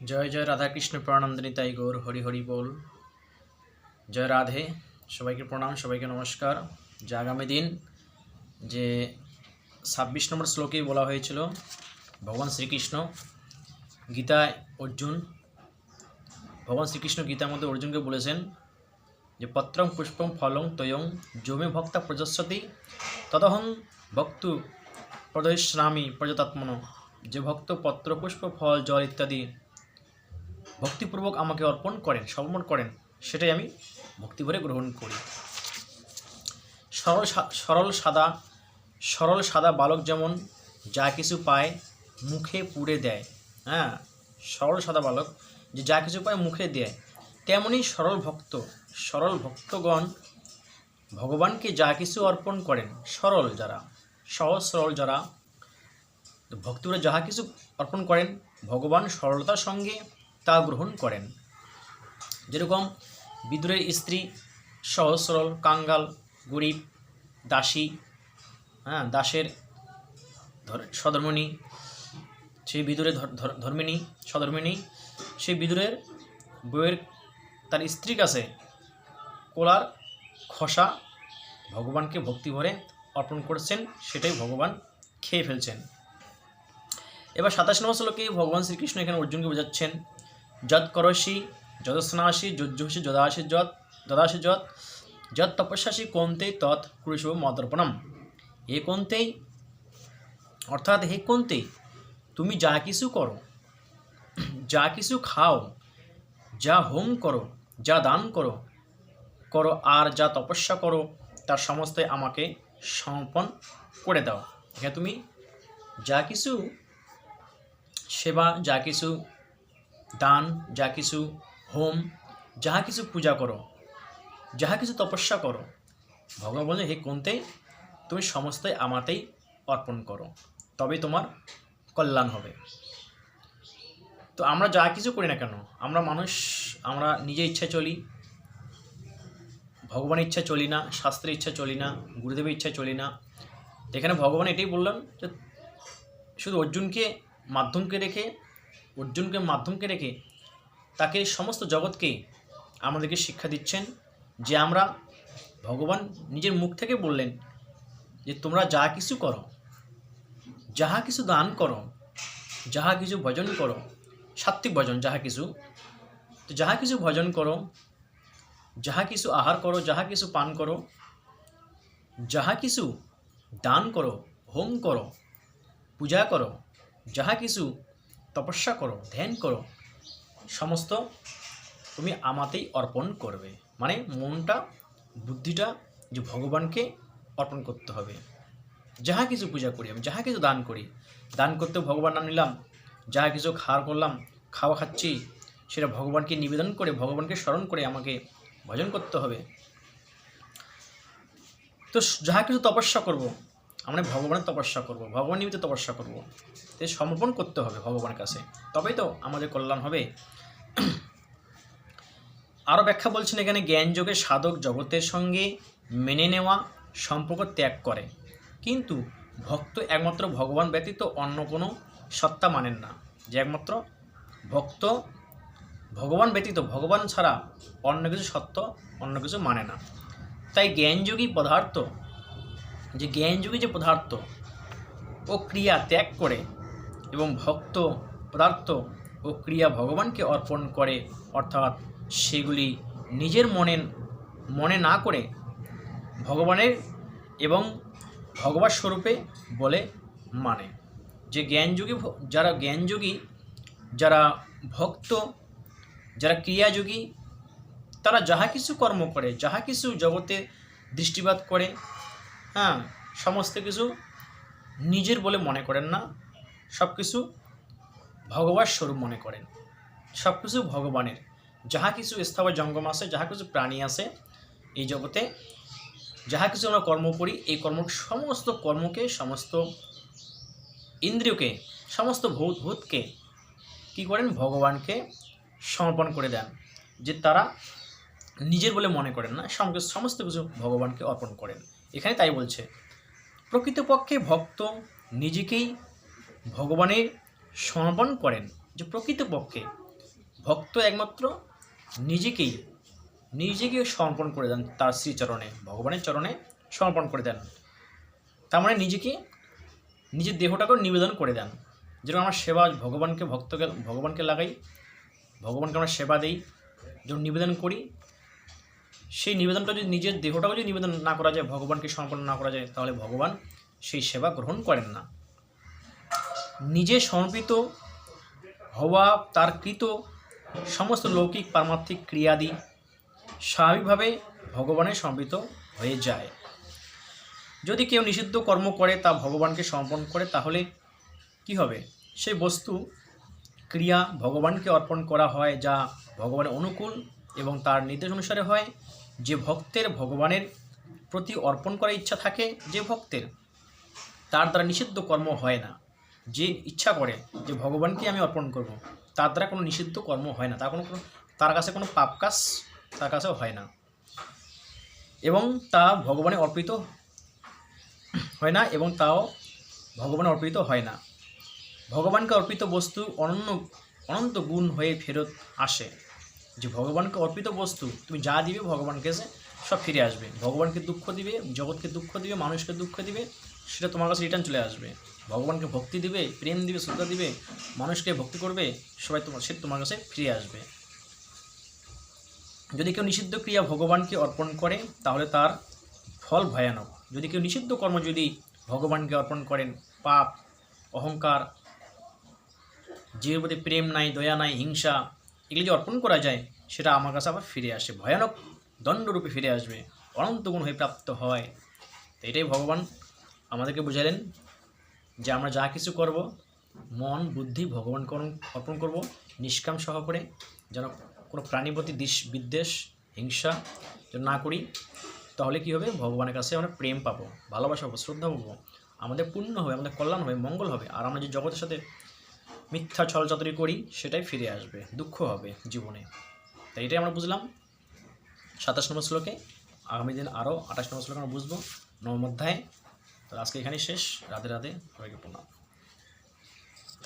জয় জয় রাধাকৃষ্ণ প্রাণানন্দিনী তাই গৌর হরি হরি বল। জয় রাধে। সবাইকে প্রণাম, সবাইকে নমস্কার। যে আগামী দিন যে 26 নম্বর শ্লোকেই বলা হয়েছিল, ভগবান শ্রীকৃষ্ণ গীতায় ভগবান শ্রীকৃষ্ণ গীতার মধ্যে অর্জুনকে বলেছেন যে পত্রং পুষ্পং ফলং তয়ং যমে ভক্তা প্রযস্যতি তদহং ভক্তু প্রদয়িষ্যামি প্রজাতাত্মন। যে ভক্ত পত্র পুষ্প ফল জল ইত্যাদি ভক্তিপূর্বক আমাকে সমর্পণ করেন, সেটাই আমি ভক্তি ভরে গ্রহণ করি। সরল সাদা বালক যেমন যা কিছু পায় মুখে পুড়ে দেয়, সরল সাদা বালক যে যা কিছু পায় মুখে দেয়, তেমনি সরল ভক্তগণ ভগবানকে যা কিছু অর্পণ করেন। সহজ সরল যারা ভক্তিরা যাহা কিছু অর্পণ করেন, ভগবান সরলতার সঙ্গে তা গ্রহণ করেন। যেরকম বিদুরের স্ত্রী সহজ সরল, কাঙ্গাল, গরিব, দাসী, দাসের সধর্মিণী, সেই বিদুরের সধর্মিণী, সেই বিদুরের বইয়ের তার স্ত্রীর কাছে কোলার খসা ভগবানকে ভক্তি ভরে অর্পণ করছেন, সেটাই ভগবান খেয়ে ফেলছেন। এবার 27 নম্বর শ্লোকে ভগবান শ্রীকৃষ্ণ এখানে অর্জুনকে বোঝাচ্ছেন, যৎ করসি যদস্নাসি যজ্জোষি দদাসি যৎ তপস্যাসি কন্তে তৎ কুরুষ মদর্পণম। হে কন্তেই, অর্থাৎ হে কন্তেই, তুমি যা কিছু করো, যা কিছু খাও, যা হোম করো, যা দান করো আর যা তপস্যা করো, তার সমস্তই আমাকে সমর্পণ করে দাও। এখানে তুমি যা কিছু সেবা, যা কিছু দান, যা কিছু হোম, যাহা কিছু পূজা করো, যাহা কিছু তপস্যা করো, ভগবান বলেন হে কন্তেই, তুমি সমস্তই আমাতেই অর্পণ করো, তবেই তোমার কল্যাণ হবে। তো আমরা যা কিছু করি না কেন, আমরা মানুষ, আমরা নিজের ইচ্ছায় চলি, ভগবানের ইচ্ছা চলি না, শাস্ত্রের ইচ্ছা চলি না, গুরুদেবের ইচ্ছায় চলি না। এখানে ভগবান এটাই বললেন যে শুধু অর্জুনকে মাধ্যমকে রেখে তাকে সমস্ত জগৎকে আমাদেরকে শিক্ষা দিচ্ছেন যে আমরা, ভগবান নিজের মুখ থেকে বললেন যে তোমরা যা কিছু করো, যাহা কিছু দান করো, যাহা কিছু ভজন করো, সাত্ত্বিক ভজন, যাহা কিছু ভজন করো, যাহা কিছু আহার করো, যাহা কিছু পান করো, যাহা কিছু দান করো, হোম করো, পূজা করো, যাহা কিছু তপস্যা করো, ধ্যান করো, সমস্ত তুমি আমাতেই অর্পণ করবে। মানে মনটা, বুদ্ধিটা যে ভগবানকে অর্পণ করতে হবে। যাহা কিছু পূজা করি, আমি যাহা কিছু দান করি, দান করতে ভগবান নাম নিলাম, যাহা কিছু খাওয়া খাচ্ছি, সেটা ভগবানকে নিবেদন করে, ভগবানকে স্মরণ করে আমাকে ভজন করতে হবে। তো যাহা কিছু তপস্যা করব, আমরা ভগবানের তপস্যা করব, ভগবান নিমিত্ত তপস্যা করব, তাই সমর্পণ করতে হবে ভগবানের কাছে, তবেই তো আমাদের কল্যাণ হবে। আরও ব্যাখ্যা বলছেন এখানে, জ্ঞানযোগে সাধক জগতের সঙ্গে মেনে নেওয়া সম্পর্ক ত্যাগ করে, কিন্তু ভক্ত একমাত্র ভগবান ব্যতীত অন্য কোনো সত্তা মানেন না। যে একমাত্র ভক্ত ভগবান ব্যতীত, ভগবান ছাড়া অন্য কিছু সত্য, অন্য কিছু মানে না। তাই জ্ঞানযোগী যে পদার্থ ও ক্রিয়া ত্যাগ করে এবং ভক্ত পদার্থ ও ক্রিয়া ভগবানকে অর্পণ করে, অর্থাৎ সেগুলি নিজের মনে না করে ভগবানের এবং ভগবত স্বরূপে বলে মানে। যে জ্ঞানযোগী, যারা ভক্ত, যারা ক্রিয়াযোগী, তারা যাহা কিছু কর্ম করে, যাহা কিছু জগতে দৃষ্টিপাত করে, সমস্ত কিছু নিজের বলে মনে করেন না, সব কিছু ভগবত স্বরূপ মনে করেন, সব কিছু ভগবানের। যাহা কিছু স্থাবর জঙ্গম আছে, যাহা কিছু প্রাণী আছে এই জগতে, যাহা কিছু আমরা কর্ম করি, এই সমস্ত কর্মকে, সমস্ত ইন্দ্রিয়কে, সমস্ত ভূতকে কী করেন, ভগবানকে সমর্পণ করে দেন। যে তারা নিজের বলে মনে করেন না, সমস্ত কিছু ভগবানকে অর্পণ করেন। এখানে তাই বলছে, প্রকৃতপক্ষে ভক্ত নিজেকেই ভগবানের সমর্পণ করেন। যে প্রকৃতপক্ষে ভক্ত একমাত্র নিজেকে সমর্পণ করে দেন তার শ্রীচরণে, ভগবানের চরণে সমর্পণ করে দেন। তার মানে নিজের দেহটাকেও নিবেদন করে দেন। যেরকম আমরা সেবা ভগবানকে লাগাই, ভগবানকে আমরা সেবা দিই, যখন নিবেদন করি, সেই নিবেদনটা যদি নিজের দেহটাও যদি নিবেদন না করা যায়, ভগবানকে সমর্পণ না করা যায়, তাহলে ভগবান সেই সেবা গ্রহণ করেন না। নিজে সমর্পিত হওয়া তার কৃত সমস্ত লৌকিক পারমার্থিক ক্রিয়াদি স্বাভাবিকভাবে ভগবানের সমর্পিত হয়ে যায়। যদি কেউ নিষিদ্ধ কর্ম করে তা ভগবানকে সমর্পণ করে, তাহলে কি হবে? সেই বস্তু ক্রিয়া ভগবানকে অর্পণ করা হয়, যা ভগবানের অনুকূল এবং তার নির্দেশ অনুসারে হয়। যে ভক্তের ভগবানের প্রতি অর্পণ করার ইচ্ছা থাকে, যে ভক্তের, তার দ্বারা নিষিদ্ধ কর্ম হয় না। যে ইচ্ছা করে যে ভগবানকে আমি অর্পণ করব, তার দ্বারা কোনো নিষিদ্ধ কর্ম হয় না, তার কাছে কোনো পাপ কাজ তার কাছেও হয় না, এবং তা ভগবানে অর্পিত হয় না, এবং তাও ভগবানে অর্পিত হয় না। ভগবানকে অর্পিত বস্তু অনন্ত গুণ হয়ে ফেরত আসে। যে ভগবানকে অর্পিত বস্তু তুমি যা দিবে ভগবানকে কাছে সব ফিরে আসবে। ভগবানকে দুঃখ দিবে, জগৎকে দুঃখ দিবে, মানুষকে দুঃখ দিবে, সেটা তোমার কাছে রিটার্ন চলে আসবে। ভগবানকে ভক্তি দিবে, প্রেম দিবে, শ্রদ্ধা দিবে, মানুষকে ভক্তি করবে, সে তোমার কাছে ফিরে আসবে। যদি কেউ নিষিদ্ধ ক্রিয়া ভগবানকে অর্পণ করে, তাহলে তার ফল ভয়ানক। যদি কেউ নিষিদ্ধ কর্ম যদি ভগবানকে অর্পণ করেন, পাপ, অহংকার, জীবের প্রতি প্রেম নাই, দয়া নাই, হিংসা, এগুলি যে অর্পণ করা যায়, সেটা আমার কাছে আবার ফিরে আসে, ভয়ানক দণ্ডরূপে ফিরে আসবে, অনন্ত গুণ হয়ে প্রাপ্ত হয়। তো এটাই ভগবান আমাদেরকে বুঝালেন যে আমরা যা কিছু করব, মন বুদ্ধি ভগবানকে অর্পণ করব, নিষ্কাম সহকারে, যেন কোনো প্রাণীর প্রতি বিদ্বেষ, হিংসা যেন না করি। তাহলে কী হবে? ভগবানের কাছে আমরা প্রেম পাবো, ভালোবাসা পাবো, শ্রদ্ধা পাবো, আমাদের পুণ্য হবে, আমাদের কল্যাণ হবে, মঙ্গল হবে। আর আমরা যে জগতের সাথে মিথ্যা ছলচাতুরি করি, সেটাই ফিরে আসবে, দুঃখ হবে জীবনে। তাই এটাই আমরা বুঝলাম 27 নম্বর শ্লোকে। আগামী দিন আরও 28 নম্বর শ্লোকে আমরা বুঝবো 9ম অধ্যায়। তো আজকে এখানেই শেষ। রাধে রাধে, সবাইকে প্রণাম।